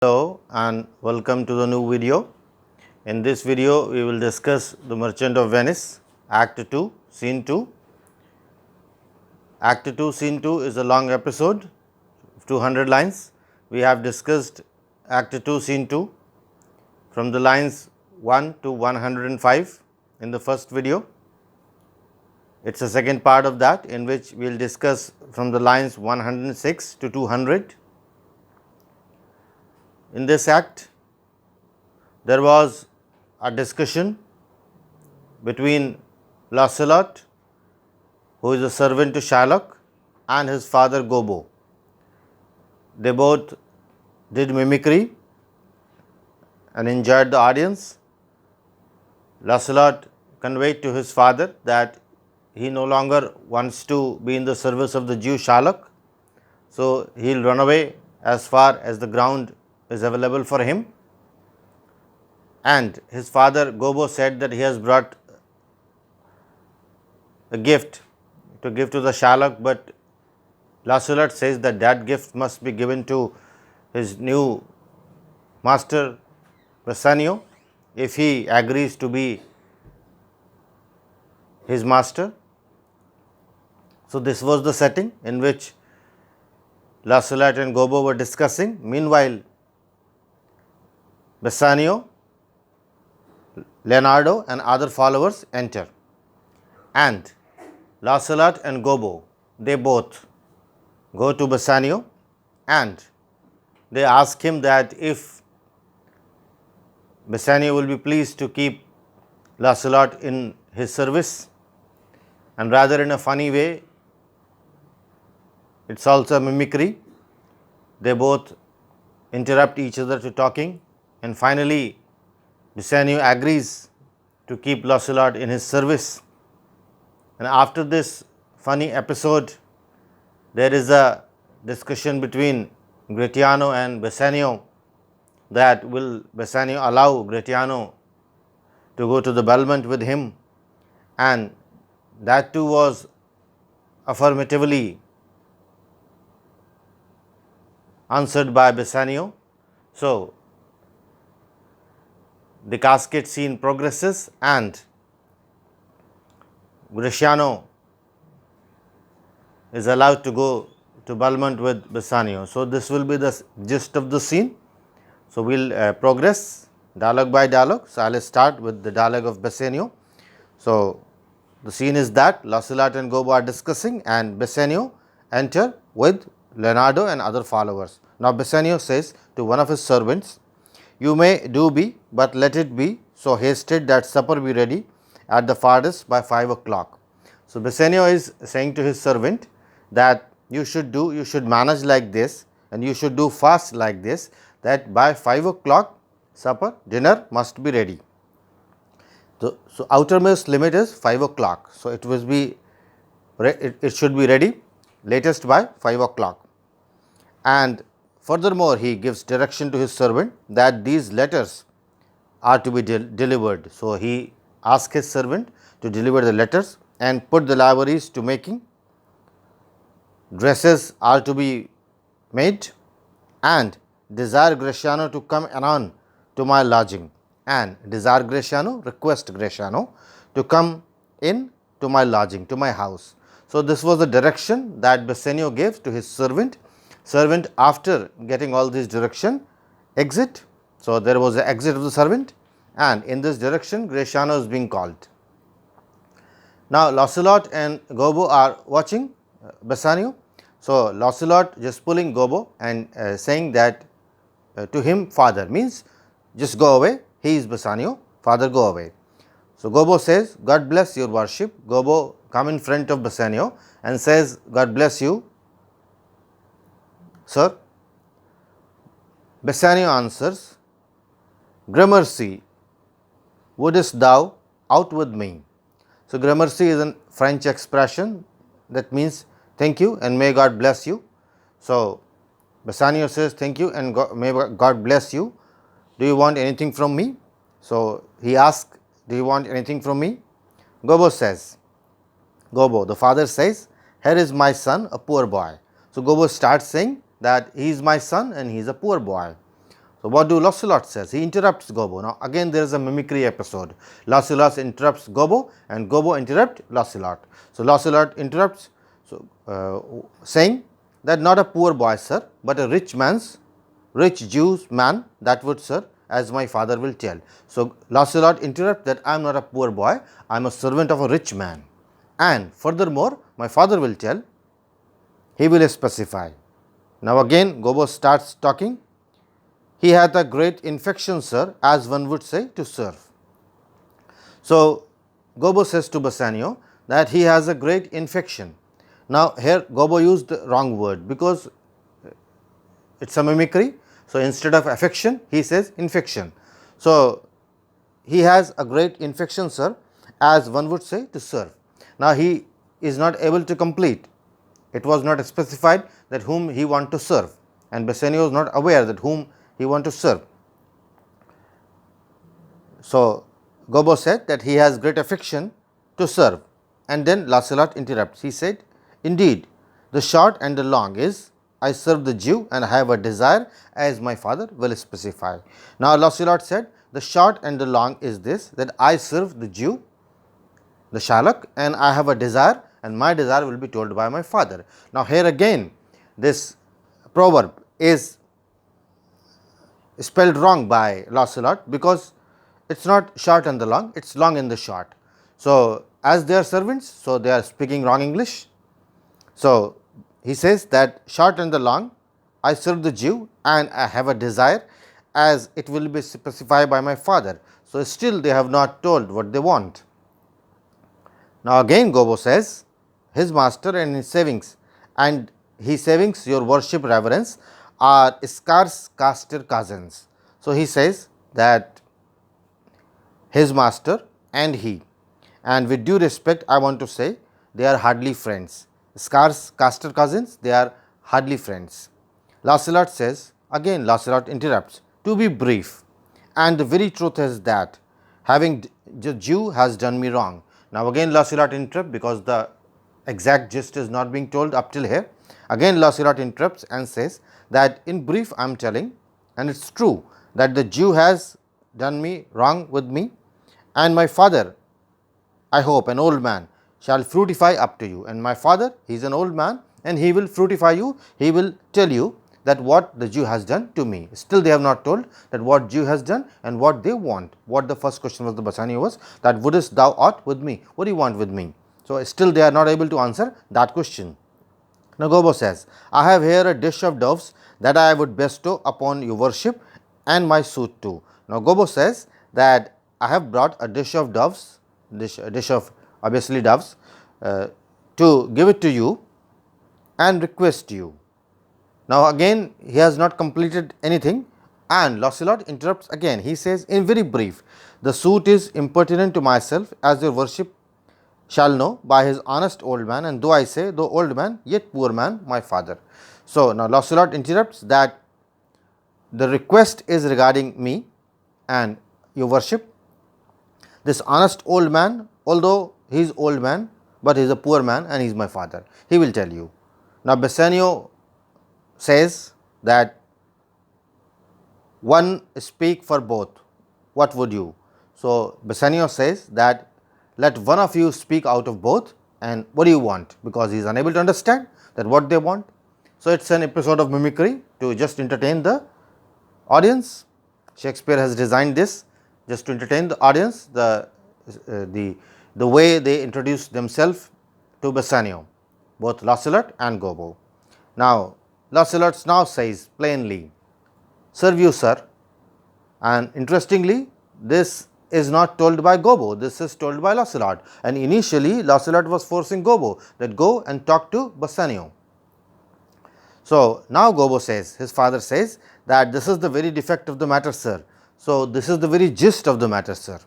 Hello and welcome to the new video. In this video, we will discuss The Merchant of Venice, Act 2, Scene 2. Act 2, Scene 2 is a long episode of 200 lines. We have discussed Act 2, Scene 2 from the lines 1 to 105 in the first video. It is a second part of that in which we will discuss from the lines 106 to 200. In this act, there was a discussion between Lancelot, who is a servant to Shylock, and his father Gobo. They both did mimicry and enjoyed the audience. Lancelot conveyed to his father that he no longer wants to be in the service of the Jew Shylock, so he will run away as far as the ground is available for him. And his father Gobo said that he has brought a gift to give to the Shylock, but Lancelot says that that gift must be given to his new master Bassanio if he agrees to be his master. So this was the setting in which Lancelot and Gobo were discussing. Meanwhile, Bassanio, Leonardo and other followers enter, and Lancelot and Gobo, they both go to Bassanio and they ask him that if Bassanio will be pleased to keep Lancelot in his service, and rather in a funny way, it is also a mimicry. They both interrupt each other to talking, and finally Bassanio agrees to keep Lancelot in his service. And after this funny episode, there is a discussion between Gratiano and Bassanio that will Bassanio allow Gratiano to go to the Belmont with him, and that too was affirmatively answered by Bassanio. So the casket scene progresses and Gratiano is allowed to go to Belmont with Bassanio. So this will be the gist of the scene. So we will progress dialogue by dialogue. So I will start with the dialogue of Bassanio. So the scene is that Lancelot and Gobo are discussing, and Bassanio enter with Leonardo and other followers. Now Bassanio says to one of his servants, "You may do be, but let it be so hasted that supper be ready at the farthest by 5 o'clock." So Bassanio is saying to his servant that you should manage like this, and you should do fast like this, that by 5 o'clock supper, dinner must be ready. So outermost limit is 5 o'clock. So it will be, it should be ready latest by 5 o'clock. And furthermore, he gives direction to his servant that these letters are to be delivered. So he asks his servant to deliver the letters and put the liveries to making. Dresses are to be made, and desire Gratiano to come anon to my lodging, and desire Gratiano, request Gratiano to come in to my lodging, to my house. So this was the direction that Bassanio gave to his servant. Servant, after getting all this direction, exit. So there was an exit of the servant, and in this direction Gratiano is being called. Now Lancelot and Gobo are watching Bassanio. So Lancelot just pulling Gobo and saying that to him, father, means just go away, he is Bassanio, father, go away. So Gobo says, God bless your worship. Gobo come in front of Bassanio and says, God bless you, sir. Bassanio answers, Gramercy, wouldest thou out with me? So gramercy is a French expression that means thank you and may God bless you. So Bassanio says thank you and may God bless you. Do you want anything from me? So he asks, do you want anything from me? Gobo says, Gobo, the father says, here is my son, a poor boy. So Gobo starts saying that he is my son and he is a poor boy. So what do Lancelot says? He interrupts Gobo. Now again there is a mimicry episode. Lancelot interrupts Gobo and Gobo interrupts Lancelot. So Lancelot interrupts, saying that not a poor boy, sir, but a rich Jews man, that would, sir, as my father will tell. So Lancelot interrupts that I am not a poor boy, I am a servant of a rich man. And furthermore, my father will tell, he will specify. Now again Gobo starts talking. He hath a great infection, sir, as one would say, to serve. So Gobo says to Bassanio that he has a great infection. Now here Gobo used the wrong word because it's a mimicry. So instead of affection, he says infection. So he has a great infection, sir, as one would say, to serve. Now he is not able to complete. It was not specified that whom he want to serve, and Bassanio is not aware that whom he want to serve. So Gobo said that he has great affection to serve, and then Lancelot interrupts. He said, indeed, the short and the long is, I serve the Jew and I have a desire as my father will specify. Now Lancelot said, the short and the long is this, that I serve the Jew, the Shylock, and I have a desire, and my desire will be told by my father. Now here again this proverb is spelled wrong by Lancelot because it is not short and the long, it is long and the short. So as they are servants, so they are speaking wrong English. So he says that short and the long, I serve the Jew and I have a desire as it will be specified by my father. So still they have not told what they want. Now again Gobo says, his master and his savings, and his savings, your worship, reverence, are scarce caster cousins. So he says that his master and he, and with due respect I want to say, they are hardly friends. Scarce caster cousins, they are hardly friends. Lancelot says, again Lancelot interrupts, to be brief, and the very truth is that having the Jew has done me wrong. Now again Lancelot interrupts because the exact gist is not being told up till here. Again Lancelot interrupts and says that in brief I am telling, and it is true that the Jew has done me wrong with me, and my father, I hope, an old man, shall fructify up to you. And my father, he is an old man and he will fructify you, he will tell you that what the Jew has done to me. Still they have not told that what Jew has done and what they want. What the first question was the Bassanio was that wouldest thou ought with me? What do you want with me? So still they are not able to answer that question. Now Gobo says, I have here a dish of doves that I would bestow upon your worship and my suit too. Now Gobo says that I have brought a dish of doves, a dish of obviously doves, to give it to you and request you. Now again he has not completed anything, and Lancelot interrupts again. He says in very brief, the suit is impertinent to myself, as your worship shall know by his honest old man, and though I say though old man, yet poor man, my father. So now Lancelot interrupts that the request is regarding me and your worship. This honest old man, although he is old man, but he is a poor man and he is my father, he will tell you. Now Bassanio says that one speak for both, what would you? So Bassanio says that let one of you speak out of both, and what do you want, because he is unable to understand that what they want. So it is an episode of mimicry to just entertain the audience. Shakespeare has designed this just to entertain the audience, the way they introduce themselves to Bassanio, both Lancelot and Gobo. Now Lancelot now says plainly, serve you, sir. And interestingly, this is not told by Gobo, this is told by Lancelot. And initially Lancelot was forcing Gobo that go and talk to Bassanio. So now Gobo says, his father says that this is the very defect of the matter, sir. So this is the very gist of the matter, sir.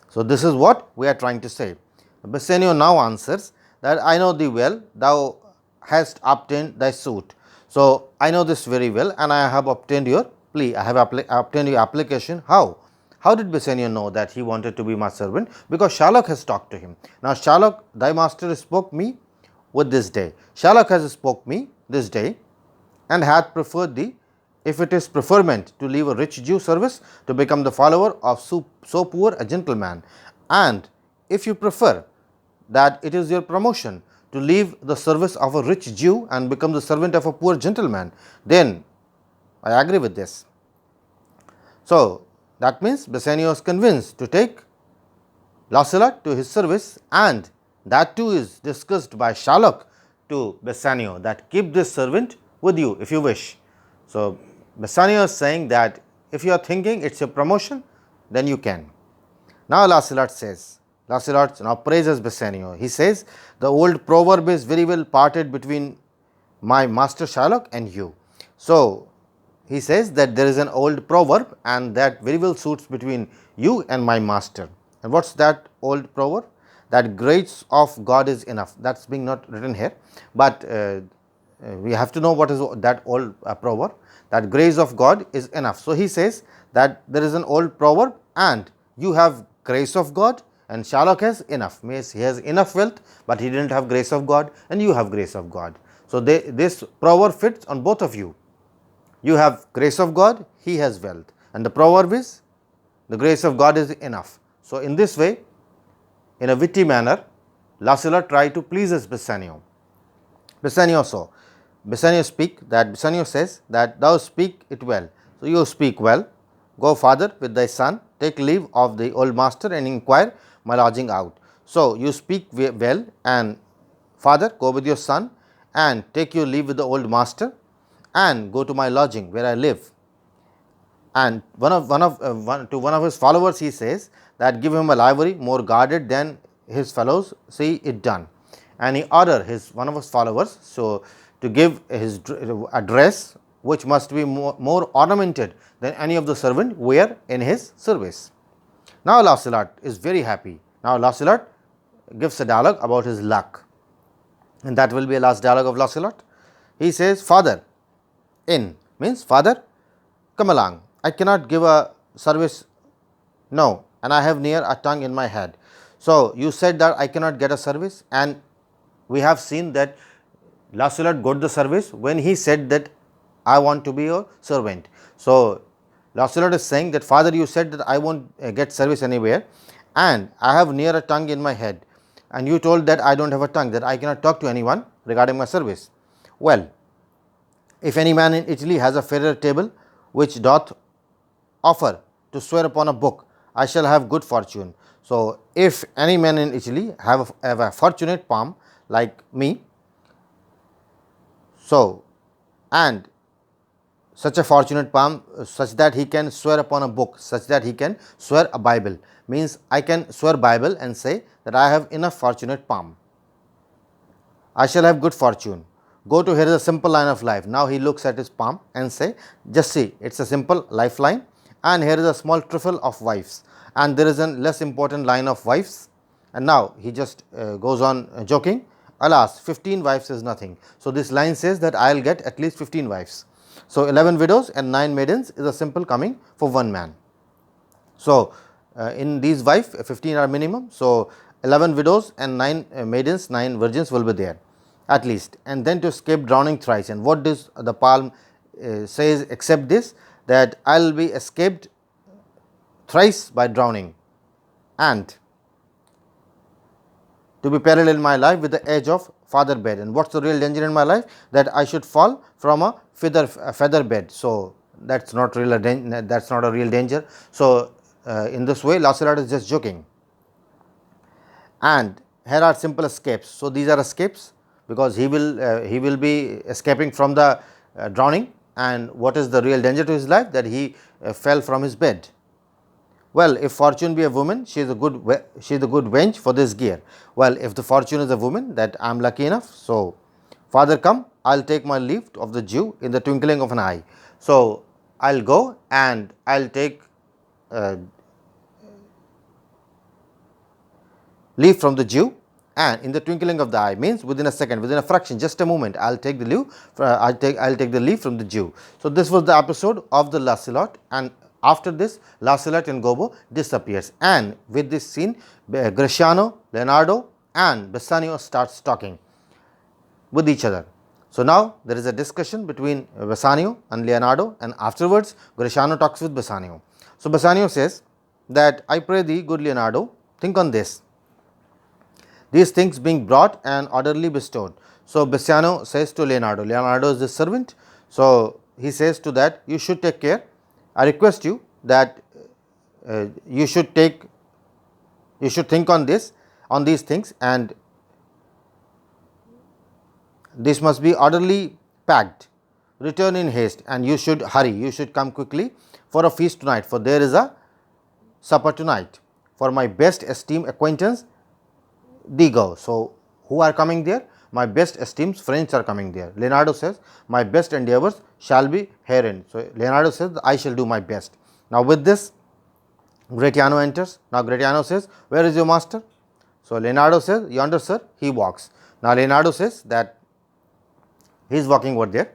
So this is what we are trying to say. Bassanio now answers that I know thee well, thou hast obtained thy suit. So I know this very well, and I have obtained your plea, I have obtained your application. How? How did Bassanio know that he wanted to be my servant? Because Shylock has talked to him. Now Shylock, thy master spoke me with this day. Shylock has spoke me this day and hath preferred thee if it is preferment to leave a rich Jew service to become the follower of so poor a gentleman, and if you prefer that it is your promotion to leave the service of a rich Jew and become the servant of a poor gentleman, then I agree with this. So, that means Bassanio is convinced to take Lancelot to his service, and that too is discussed by Shylock to Bassanio, that keep this servant with you if you wish. So, Bassanio is saying that if you are thinking it is your promotion, then you can. Now, Lancelot says, Lancelot now praises Bassanio. He says, the old proverb is very well parted between my master Shylock and you. So, he says that there is an old proverb and that very well suits between you and my master. And what is that old proverb? That grace of God is enough. That is being not written here, but we have to know what is that old proverb, that grace of God is enough. So, he says that there is an old proverb and you have grace of God and Shylock has enough, means he has enough wealth, but he did not have grace of God and you have grace of God. So, this proverb fits on both of you. You have grace of God, he has wealth, and the proverb is the grace of God is enough. So, in this way, in a witty manner, Lancelot tried to please his Bassanio. Bassanio says that thou speak it well. So, you speak well. Go, father, with thy son, take leave of the old master and inquire my lodging out. So, you speak well, and father, go with your son and take your leave with the old master and go to my lodging where I live. And one of his followers he says that give him a livery more guarded than his fellows see it done, and he ordered one of his followers so to give his a dress which must be more ornamented than any of the servant wear in his service. Now, Lancelot is very happy. Now, Lancelot gives a dialogue about his luck, and that will be a last dialogue of Lancelot. He says, father, in means father, come along. I cannot give a service now, and I have near a tongue in my head. So, you said that I cannot get a service, and we have seen that Lancelot got the service when he said that I want to be your servant. So, Lancelot is saying that father, you said that I won't get service anywhere, and I have near a tongue in my head, and you told that I do not have a tongue, that I cannot talk to anyone regarding my service. Well, if any man in Italy has a fairer table which doth offer to swear upon a book, I shall have good fortune. So, if any man in Italy have a fortunate palm like me, so, and such a fortunate palm such that he can swear upon a book, such that he can swear a Bible, means I can swear Bible and say that I have enough fortunate palm, I shall have good fortune. Go to, here is a simple line of life. Now, he looks at his palm and say, just see, it is a simple lifeline, and here is a small trifle of wives, and there is a less important line of wives, and now he just goes on joking, alas, 15 wives is nothing. So, this line says that I will get at least 15 wives. So, 11 widows and 9 maidens is a simple coming for one man. So, in these wives 15 are minimum. So, 11 widows and 9 maidens, 9 virgins will be there at least, and then to escape drowning thrice. And what does the palm says except this, that I will be escaped thrice by drowning, and to be parallel in my life with the edge of feather bed. And what is the real danger in my life? That I should fall from a feather bed. So, that is not real, that is not a real danger. So, in this way Lancelot is just joking, and here are simple escapes. So, these are escapes because he will be escaping from the drowning, and what is the real danger to his life? That he fell from his bed. Well, if fortune be a woman, she is a good wench for this gear. Well, if the fortune is a woman, that I am lucky enough. So, father, come, I will take my leave of the Jew in the twinkling of an eye. So, I will go and I will take leave from the Jew, and in the twinkling of the eye means within a second, within a fraction, just a moment, I will take the leave. I will take the leave from the Jew. So, this was the episode of the Lancelot, and after this Lancelot and Gobo disappears, and with this scene Gratiano, Leonardo and Bassanio starts talking with each other. So, now there is a discussion between Bassanio and Leonardo, and afterwards Gratiano talks with Bassanio. So, Bassanio says that, I pray thee, good Leonardo, think on this, these things being brought and orderly bestowed. So, Bassanio says to Leonardo, Leonardo is the servant. So, he says to that, you should take care. I request you that you should think on this, on these things, and this must be orderly packed. Return in haste, and you should hurry, you should come quickly for a feast tonight, for there is a supper tonight for my best esteemed acquaintance Digo. So, who are coming there? My best esteemed friends are coming there. Leonardo says, my best endeavors shall be herein. So, Leonardo says, I shall do my best. Now, with this, Gratiano enters. Now, Gratiano says, where is your master? So, Leonardo says, yonder, sir, he walks. Now, Leonardo says that he is walking over there.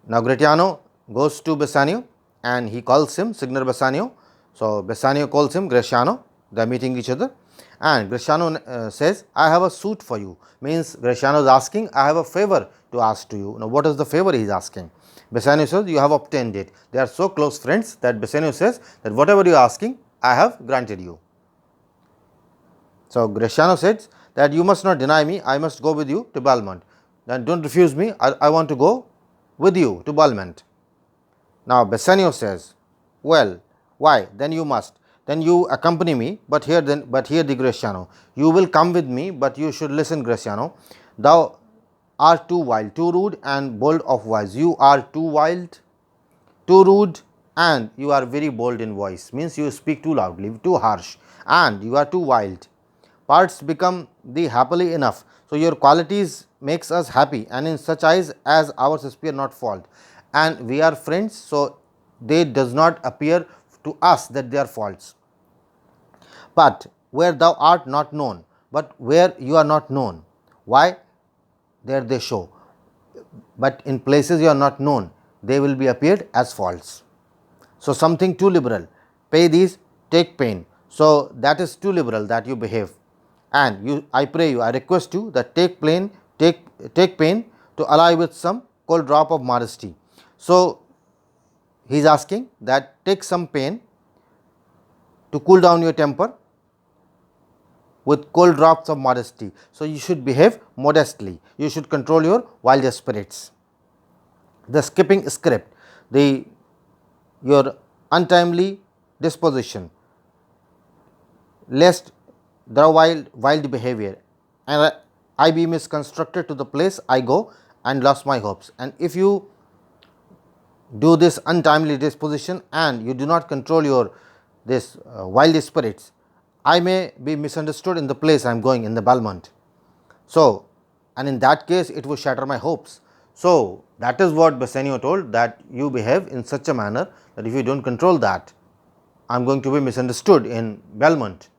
Now, Gratiano goes to Bassanio and he calls him Signor Bassanio. So, Bassanio calls him Gratiano, they are meeting each other, and Gratiano says, I have a suit for you, means Gratiano is asking, I have a favor to ask to you. Now, what is the favor he is asking? Bassanio says, you have obtained it. They are so close friends that Bassanio says that whatever you are asking, I have granted you. So, Gratiano says that you must not deny me, I must go with you to Belmont. Then do not refuse me, I want to go with you to Belmont. Now, Bassanio says, well, why? Then you must. Then you accompany me, but here the Gratiano, you will come with me, but you should listen, Gratiano. Thou art too wild, too rude and bold of voice. You are too wild, too rude, and you are very bold in voice, means you speak too loudly, too harsh, and you are too wild. Parts become thee happily enough. So, your qualities makes us happy, and in such eyes as ours appear not fault, and we are friends, so they does not appear to us that they are faults. But where thou art not known, but where you are not known, why? There they show, but in places you are not known, they will be appeared as faults. So, something too liberal, pay these, take pain. So, that is too liberal that you behave, and you, I pray you, I request you that take pain to ally with some cold drop of modesty. So, he is asking that take some pain to cool down your temper with cold drops of modesty. So, you should behave modestly, you should control your wild spirits. The skipping script, your untimely disposition, lest the wild behavior, and I be misconstructed to the place I go and lost my hopes. And if you do this untimely disposition and you do not control your wild spirits, I may be misunderstood in the place I am going, in the Belmont. So, and in that case it will shatter my hopes. So, that is what Bassanio told, that you behave in such a manner that if you do not control that, I am going to be misunderstood in Belmont.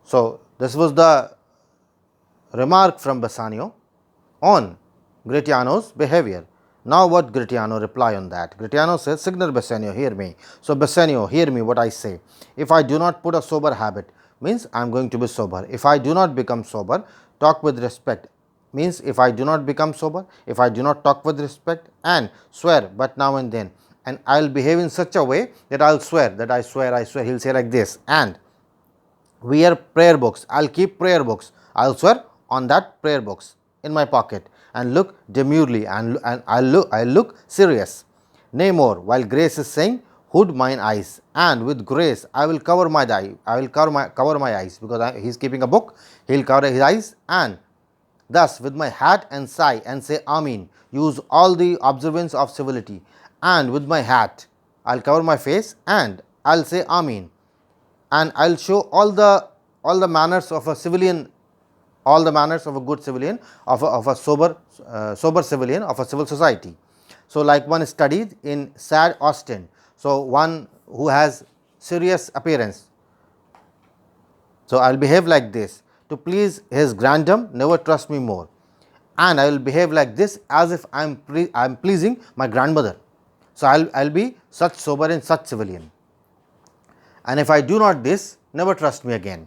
So, this was the remark from Bassanio on Gratiano's behavior. Now, what Gratiano reply on that? Gratiano says, Signor Bassanio, hear me. So, Bassanio, hear me what I say. If I do not put a sober habit, means I am going to be sober. If I do not become sober, talk with respect, means if I do not become sober, if I do not talk with respect, and swear but now and then, and I will behave in such a way that I will swear that I swear, he will say like this, and wear prayer books, I will keep prayer books, I will swear on that prayer books in my pocket, and look demurely, and I will look serious. Nay more, while grace is saying, hood mine eyes, and with grace I will cover my eye, I will cover my eyes, because he is keeping a book, he will cover his eyes, and thus with my hat and sigh and say Amen, use all the observance of civility, and with my hat I will cover my face and I will say Amen, and I will show all the manners of a civilian, all the manners of a good civilian, of a sober civilian of a civil society. So, like one studied in sad Austin, so one who has serious appearance. So, I will behave like this, to please his grandam, never trust me more, and I will behave like this as if I am pleasing my grandmother. So, I will be such sober and such civilian, and if I do not this, never trust me again.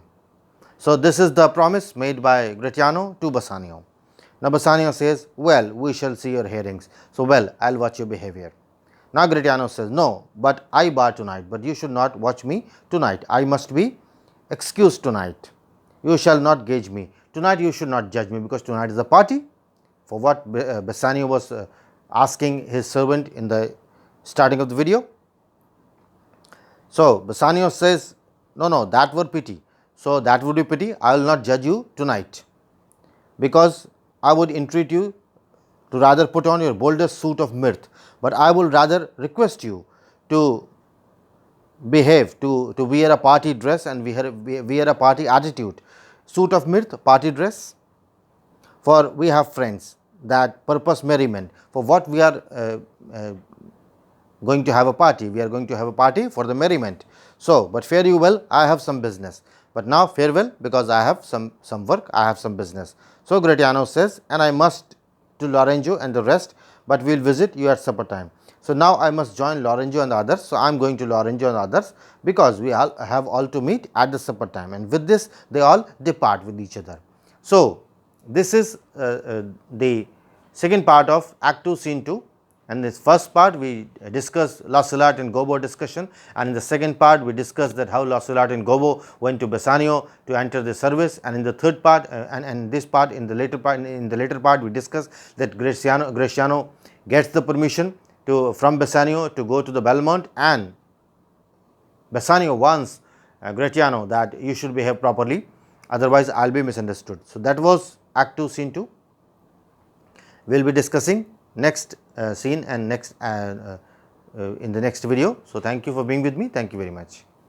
So, this is the promise made by Gratiano to Bassanio. Now Bassanio says, well, we shall see your hearings. So, well, I'll watch your behavior. Now Gratiano says, no, but I bar tonight, but you should not watch me tonight. I must be excused tonight. You shall not gauge me. Tonight you should not judge me, because tonight is a party. For what Bassanio was asking his servant in the starting of the video. So Bassanio says, no, no, that were pity. So that would be pity. I will not judge you tonight, because I would entreat you to rather put on your boldest suit of mirth, but I will rather request you to behave, to wear a party dress and wear a party attitude. Suit of mirth, party dress, for we have friends that purpose merriment. For what we are going to have a party? We are going to have a party for the merriment. So, but fare you well, I have some business. But now farewell, because I have some work, I have some business. So Gratiano says, and I must to Lorenzo and the rest, but we will visit you at supper time. So now I must join Lorenzo and the others. So I am going to Lorenzo and the others, because we all have all to meet at the supper time, and with this they all depart with each other. So this is the second part of Act 2, Scene 2. And this first part we discussed lancelot and gobo discussion, and in the second part we discussed that how lancelot and gobo went to Bassanio to enter the service, and in the third part and this part, in the later part we discussed that Gratiano gets the permission from Bassanio to go to the Belmont, and Bassanio warns Gratiano that you should behave properly, otherwise I will be misunderstood. So that was Act 2, Scene 2. We will be discussing next scene and next in the next video. So thank you for being with me. Thank you very much.